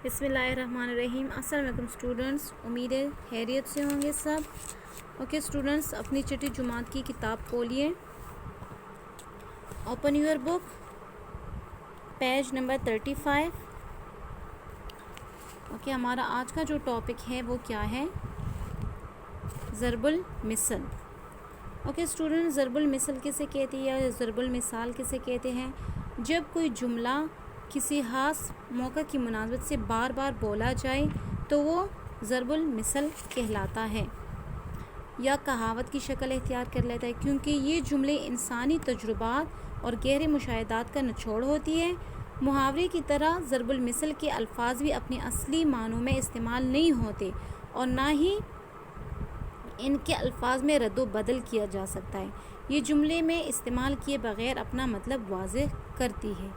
بسم اللہ الرحمن الرحیم۔ السلام علیکم اسٹوڈنٹس، امید ہے خیریت سے ہوں گے سب۔ اوکے اسٹوڈنٹس، اپنی چھٹی جماعت کی کتاب کھولیے، open your book, page number 35۔ Okay, ہمارا آج کا جو ٹاپک ہے وہ کیا ہے؟ ضرب المثل۔ اوکے اسٹوڈنٹ، ضرب المثل کسے کہتے ہیں یا ضرب المثال کسے کہتے ہیں؟ جب کوئی جملہ کسی خاص موقع کی مناسبت سے بار بار بولا جائے تو وہ ضرب المثل کہلاتا ہے یا کہاوت کی شکل اختیار کر لیتا ہے، کیونکہ یہ جملے انسانی تجربات اور گہرے مشاہدات کا نچوڑ ہوتی ہے۔ محاورے کی طرح ضرب المثل کے الفاظ بھی اپنے اصلی معنوں میں استعمال نہیں ہوتے اور نہ ہی ان کے الفاظ میں رد و بدل کیا جا سکتا ہے۔ یہ جملے میں استعمال کیے بغیر اپنا مطلب واضح کرتی ہے۔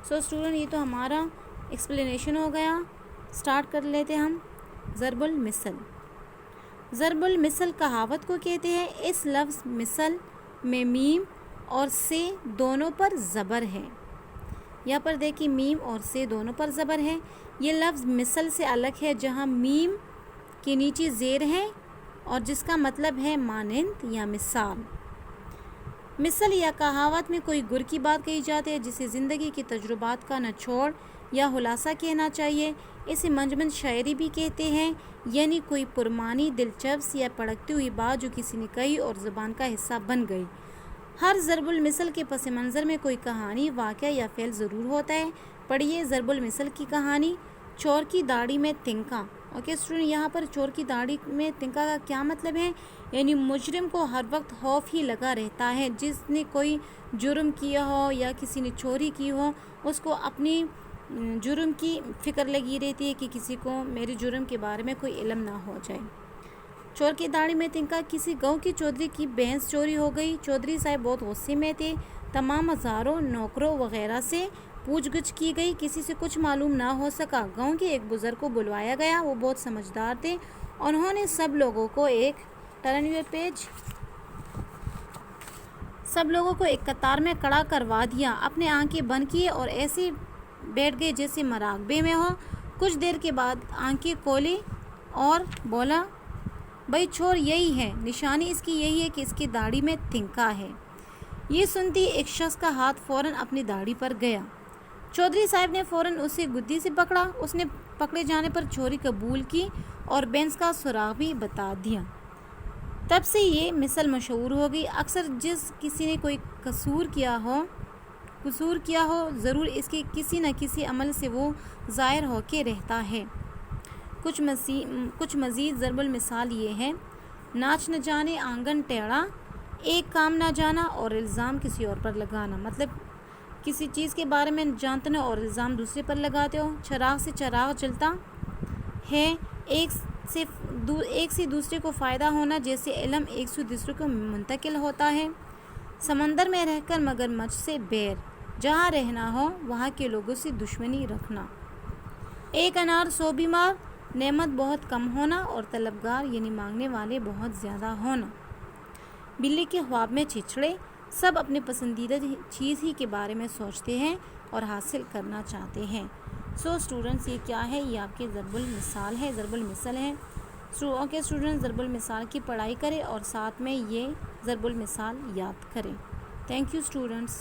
سو اسٹوڈنٹ، یہ تو ہمارا ایکسپلینیشن ہو گیا۔ سٹارٹ کر لیتے ہم۔ ضرب المثل۔ ضرب المثل کہاوت کو کہتے ہیں۔ اس لفظ مثل میں میم اور سے دونوں پر زبر ہے۔ یہاں پر دیکھیں، میم اور سے دونوں پر زبر ہے۔ یہ لفظ مثل سے الگ ہے جہاں میم کے نیچے زیر ہے اور جس کا مطلب ہے مانند یا مثال۔ مثل یا کہاوت میں کوئی گر کی بات کہی جاتی ہے جسے زندگی کے تجربات کا نچوڑ یا خلاصہ کہنا چاہیے۔ اسے منجمد شاعری بھی کہتے ہیں، یعنی کوئی پرمعنی، دلچسپ یا پڑکتی ہوئی بات جو کسی نے کہی اور زبان کا حصہ بن گئی۔ ہر ضرب المثل کے پس منظر میں کوئی کہانی، واقعہ یا فعل ضرور ہوتا ہے۔ پڑھیے ضرب المثل کی کہانی۔ چور کی داڑھی میں تنکا۔ اوکے اسٹوڈنٹ، یہاں پر چور کی داڑھی میں تنکا کا کیا مطلب ہے؟ یعنی مجرم کو ہر وقت خوف ہی لگا رہتا ہے۔ جس نے کوئی جرم کیا ہو یا کسی نے چوری کی ہو، اس کو اپنی جرم کی فکر لگی رہتی ہے کہ کسی کو میرے جرم کے بارے میں کوئی علم نہ ہو جائے۔ چور کی داڑھی میں تنکا۔ کسی گاؤں کی چودھری کی بھینس چوری ہو گئی۔ چودھری صاحب بہت غصے میں تھے۔ تمام ہزاروں نوکروں وغیرہ سے پوچھ گچھ کی گئی، کسی سے کچھ معلوم نہ ہو سکا۔ گاؤں کے ایک بزرگ کو بلوایا گیا، وہ بہت سمجھدار تھے۔ انہوں نے سب لوگوں کو ایک قطار میں کھڑا کروا دیا، اپنے آنکھیں بند کیے اور ایسے بیٹھ گئے جیسے مراقبے میں ہو۔ کچھ دیر کے بعد آنکھیں کھولی اور بولا، بھائی چور یہی ہے، نشانی اس کی یہی ہے کہ اس کی داڑھی میں تنکا ہے۔ یہ سنتی ایک شخص کا ہاتھ فوراً اپنی داڑھی پر گیا۔ چودھری صاحب نے فوراً اسے گدی سے پکڑا۔ اس نے پکڑے جانے پر چوری قبول کی اور بھینس کا سراغ بھی بتا دیا۔ تب سے یہ مثل مشہور ہو گئی۔ اکثر جس کسی نے کوئی قصور کیا ہو ضرور اس کے کسی نہ کسی عمل سے وہ ظاہر ہو کے رہتا ہے۔ کچھ مزید ضرب المثال یہ ہے: ناچ نہ جانے آنگن ٹیڑھا، ایک کام نہ جانا اور الزام کسی اور پر لگانا۔ مطلب کسی چیز کے بارے میں جانتے ہو اور الزام دوسرے پر لگاتے ہو۔ چراغ سے چراغ جلتا ہے، ایک سے دوسرے کو فائدہ ہونا، جیسے علم ایک سے دوسرے کو منتقل ہوتا ہے۔ سمندر میں رہ کر مگرمچھ سے بیر، جہاں رہنا ہو وہاں کے لوگوں سے دشمنی رکھنا۔ ایک انار 100 بیمار، نعمت بہت کم ہونا اور طلبگار یعنی مانگنے والے بہت زیادہ ہونا۔ بلی کے خواب میں چچڑے، سب اپنے پسندیدہ چیز ہی کے بارے میں سوچتے ہیں اور حاصل کرنا چاہتے ہیں۔ سو اسٹوڈنٹس، یہ کیا ہے؟ یہ آپ کے ضرب المثال ہے، ضرب المثل ہے۔ اوکے اسٹوڈنٹس، ضرب المثال کی پڑھائی کریں اور ساتھ میں یہ ضرب المثال یاد کریں۔ Thank you students.